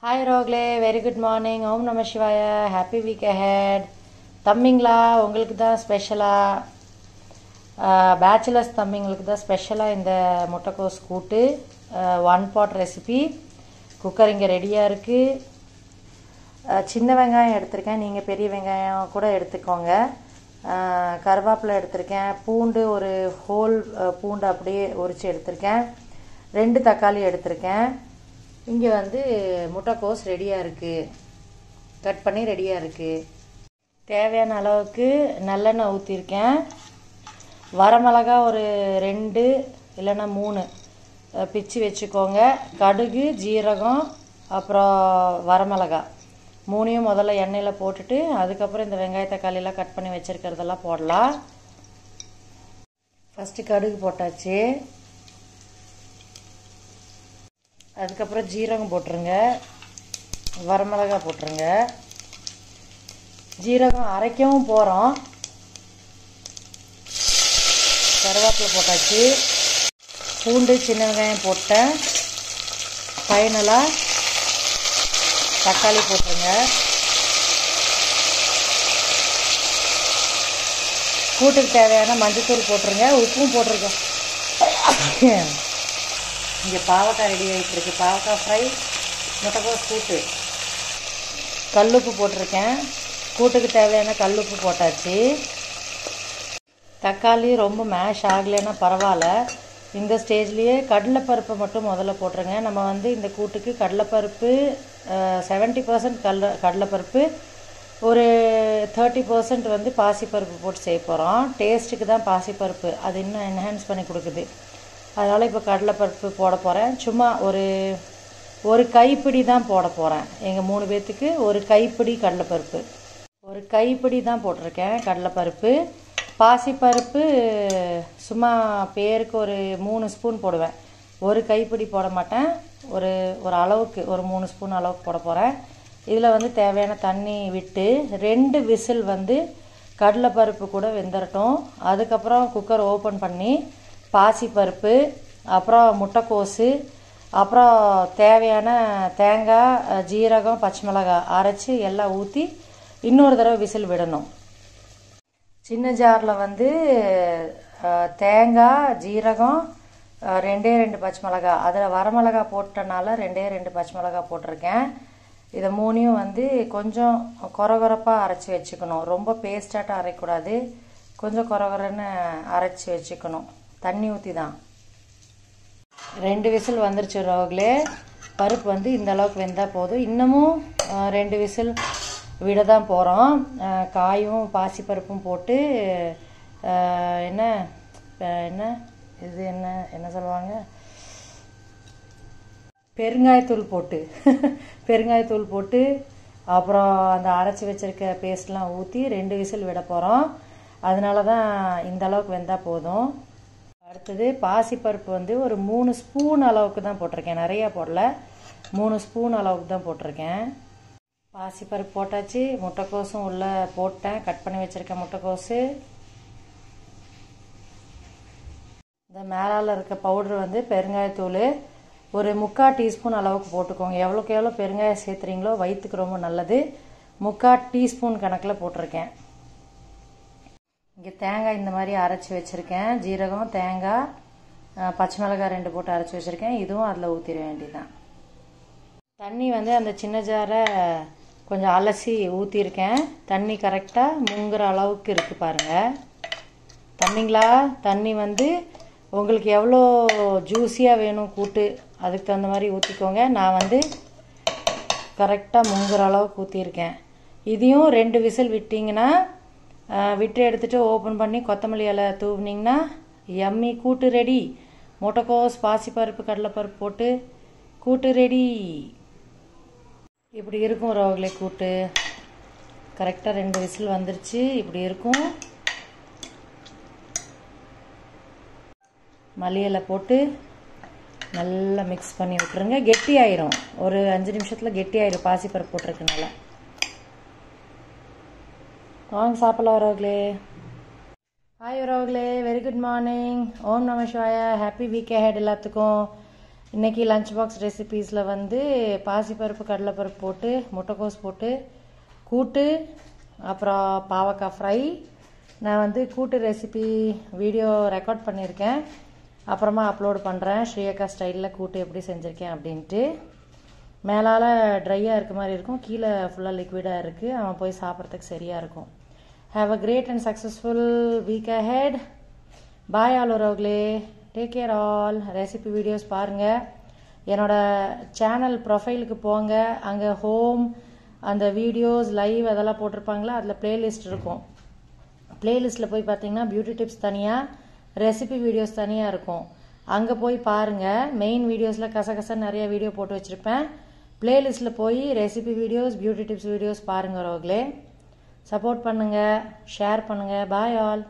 Hi Rogle, very good morning. Om Namah Shivaya. Happy week ahead. தம்பிங்களா உங்களுக்கு தான் ஸ்பெஷலாக bachelors தம்பிங்களுக்கு தான் ஸ்பெஷலாக இந்த முட்டைக்கோஸ் கூட்டு 1 pot ரெசிபி. குக்கர் இங்கே ரெடியாக இருக்குது. சின்ன வெங்காயம் எடுத்திருக்கேன், நீங்கள் பெரிய வெங்காயம் கூட எடுத்துக்கோங்க. கருவேப்பிலை எடுத்திருக்கேன், பூண்டு ஒரு ஹோல் பூண்டு அப்படியே உரித்து எடுத்திருக்கேன், 2 தக்காளி எடுத்திருக்கேன். இங்கே வந்து முட்டைக்கோஸ் ரெடியாக இருக்குது, கட் பண்ணி ரெடியாக இருக்குது. தேவையான அளவுக்கு நல்லெண்ணெய் ஊற்றிருக்கேன். வரமிளகா ஒரு 2 இல்லைன்னா 3 பிச்சு வச்சுக்கோங்க. கடுகு, ஜீரகம், அப்புறம் வரமிளகா 3ஐயும் முதல்ல எண்ணெயில் போட்டுட்டு அதுக்கப்புறம் இந்த வெங்காய தக்காளியெல்லாம் கட் பண்ணி வச்சுருக்கிறதெல்லாம் போடலாம். ஃபஸ்ட்டு கடுகு போட்டாச்சு, அதுக்கப்புறம் ஜீரகம் போட்டுருங்க, வரமிளகா போட்டுருங்க. ஜீரகம் அரைக்கவும் போகிறோம். கருவேப்பிலை போட்டாச்சு, பூண்டு சின்ன வெங்காயம் போட்டேன், ஃபைனலாக தக்காளி போட்டுருங்க. கூட்டுக்கு தேவையான மஞ்சத்தூள் போட்டுருங்க, உப்பும் போட்டிருக்கோம். இங்கே பாவக்காய் ரெடி ஆகிட்டு இருக்கு, பாவக்காய் ஃப்ரை, முட்டைக்கோஸ் கூட்டு. கல்லுப்பு போட்டிருக்கேன், கூட்டுக்கு தேவையான கல்லுப்பு போட்டாச்சு. தக்காளி ரொம்ப மேஷ் ஆகலைன்னா பரவாயில்ல, இந்த ஸ்டேஜ்லேயே கடலைப்பருப்பை மட்டும் முதல்ல போட்டுருங்க. நம்ம வந்து இந்த கூட்டுக்கு கடலைப்பருப்பு 70% கடலைப்பருப்பு, ஒரு 30% வந்து பாசிப்பருப்பு போட்டு செய்ய போகிறோம். டேஸ்ட்டுக்கு தான் பாசிப்பருப்பு, அது இன்னும் என்ஹான்ஸ் பண்ணி கொடுக்குது. அதனால் இப்போ கடலைப்பருப்பு போட போகிறேன். சும்மா ஒரு கைப்பிடி தான் போட போகிறேன். எங்கள் 3 பேர்த்துக்கு ஒரு கைப்பிடி கடலைப்பருப்பு, ஒரு கைப்பிடி தான் போட்டிருக்கேன் கடலைப்பருப்பு. பாசிப்பருப்பு சும்மா பேருக்கு ஒரு 3 ஸ்பூன் போடுவேன், ஒரு கைப்பிடி போட மாட்டேன். ஒரு அளவுக்கு ஒரு 3 ஸ்பூன் அளவுக்கு போட போகிறேன். இதில் வந்து தேவையான தண்ணி விட்டு 2 விசில் வந்து கடலைப்பருப்பு கூட வெந்துடட்டும். அதுக்கப்புறம் குக்கர் ஓப்பன் பண்ணி பாசிப்பருப்பு, அப்புறம் முட்டைக்கோஸு, அப்புறம் தேவையான தேங்காய், ஜீரகம், பச்சை மிளகாய் அரைச்சி எல்லாம் ஊற்றி இன்னொரு தடவை விசில் விடணும். சின்ன ஜாரில் வந்து தேங்காய், ஜீரகம், 2 பச்சை மிளகாய், அதில் வரமிளகா போட்டனால 2 பச்சை மிளகாய் போட்டிருக்கேன். இதை 3ஐயும் வந்து கொஞ்சம் கொரகொரப்பாக அரைச்சி வச்சுக்கணும். ரொம்ப பேஸ்டாட்டம் அரைக்கூடாது, கொஞ்சம் கொரகொரன்னு அரைச்சி வச்சுக்கணும், தண்ணி ஊற்றி தான். 2 விசில் வந்துருச்சு ரோக்லே. பருப்பு வந்து இந்த அளவுக்கு வெந்தால் போதும். இன்னமும் 2 விசில் விட தான் போகிறோம். காயும் பாசிப்பருப்பும் போட்டு என்ன இது என்ன சொல்லுவாங்க, பெருங்காயத்தூள் போட்டு பெருங்காயத்தூள் போட்டு அப்புறம் அந்த அரைச்சி வச்சுருக்க பேஸ்ட்லாம் ஊற்றி 2 விசில் விட போகிறோம். அதனால தான் இந்த அளவுக்கு வெந்தால் போதும். அடுத்தது பாசிப்பருப்பு வந்து ஒரு 3 ஸ்பூன் அளவுக்கு தான் போட்டிருக்கேன், நிறையா போடல, 3 ஸ்பூன் அளவுக்கு தான் போட்டிருக்கேன். பாசிப்பருப்பு போட்டாச்சு, முட்டைக்கோஸும் உள்ளே போட்டேன், கட் பண்ணி வச்சுருக்கேன் முட்டைக்கோஸு. இந்த மேலால் இருக்க பவுட்ரு வந்து பெருங்காயத்தூள் ஒரு 3/4 டீஸ்பூன் அளவுக்கு போட்டுக்கோங்க. எவ்வளோக்கு எவ்வளோ பெருங்காயம் சேர்த்துறீங்களோ வயிற்றுக்கு ரொம்ப நல்லது. 3/4 டீஸ்பூன் கணக்கில் போட்டிருக்கேன். இங்கே தேங்காய் இந்த மாதிரி அரைச்சி வச்சுருக்கேன், ஜீரகம், தேங்காய், பச்சை மிளகாய் 2 போட்டு அரைச்சி வச்சுருக்கேன். இதுவும் அதில் ஊற்றிட வேண்டியதுதான். தண்ணி வந்து அந்த சின்ன ஜாரை கொஞ்சம் அலசி ஊற்றிருக்கேன். தண்ணி கரெக்டாக முங்குற அளவுக்கு இருக்குது பாருங்கள். தண்ணிங்களா, தண்ணி வந்து உங்களுக்கு எவ்வளோ ஜூஸியாக வேணும் கூட்டு, அதுக்கு தகுந்த மாதிரி ஊற்றிக்கோங்க. நான் வந்து கரெக்டாக முங்குற அளவுக்கு ஊற்றிருக்கேன். இதையும் 2 விசில் விட்டிங்கன்னா, விட்டு எடுத்துகிட்டு ஓப்பன் பண்ணி கொத்தமல்லி இலை தூவினிங்கன்னா யம்மி கூட்டு ரெடி. முட்டைக்கோஸ், பாசிப்பருப்பு, கடலைப்பருப்பு போட்டு கூட்டு ரெடி. இப்படி இருக்கும் ரோக்லே கூட்டு. கரெக்டாக 2 விசில் வந்துருச்சு, இப்படி இருக்கும். மல்லி இலை போட்டு நல்லா மிக்ஸ் பண்ணி விட்டுருங்க. கெட்டி ஆயிரும், ஒரு 5 நிமிஷத்தில் கெட்டி ஆயிரும் பாசிப்பருப்பு போட்டிருக்கனால. வாங்க சாப்பிடலாம் ரோக்லே. ஹாய் ரோக்லே, வெரி குட் மார்னிங். ஓம் நம சிவாயா. ஹாப்பி வீக் ஹெட் எல்லாத்துக்கும். இன்றைக்கி லஞ்ச் பாக்ஸ் ரெசிபீஸில் வந்து பாசிப்பருப்பு கடலைப்பருப்பு போட்டு முட்டைக்கோஸ் போட்டு கூட்டு, அப்புறம் பாவக்காய் ஃப்ரை. நான் வந்து கூட்டு ரெசிபி வீடியோ ரெக்கார்ட் பண்ணியிருக்கேன், அப்புறமா அப்லோட் பண்ணுறேன். ஸ்ரீயக்கா ஸ்டைலில் கூட்டு எப்படி செஞ்சுருக்கேன் அப்படின்ட்டு. மேலால் ட்ரையாக இருக்க மாதிரி இருக்கும், கீழே ஃபுல்லாக லிக்விடாக இருக்குது. அவன் போய் சாப்பிட்றதுக்கு சரியாக இருக்கும். Have a great and successful week ahead. Bye all உறவுகளே, take care all. Recipe videos பாருங்கள். என்னோடய சேனல் ப்ரொஃபைலுக்கு போங்க, அங்கே ஹோம் அந்த வீடியோஸ் லைவ் அதெல்லாம் போட்டிருப்பாங்களா, அதில் ப்ளேலிஸ்ட் இருக்கும். ப்ளேலிஸ்ட்டில் போய் பார்த்தீங்கன்னா பியூட்டி டிப்ஸ் தனியாக, ரெசிபி வீடியோஸ் தனியாக இருக்கும். அங்கே போய் பாருங்கள். மெயின் வீடியோஸில் கசகசன்னு நிறைய வீடியோ போட்டு வச்சுருப்பேன். ப்ளேலிஸ்ட்டில் போய் recipe videos, beauty tips videos பாருங்கள் ரோகளே. சப்போர்ட் பண்ணுங்கள், ஷேர் பண்ணுங்கள். Bye all.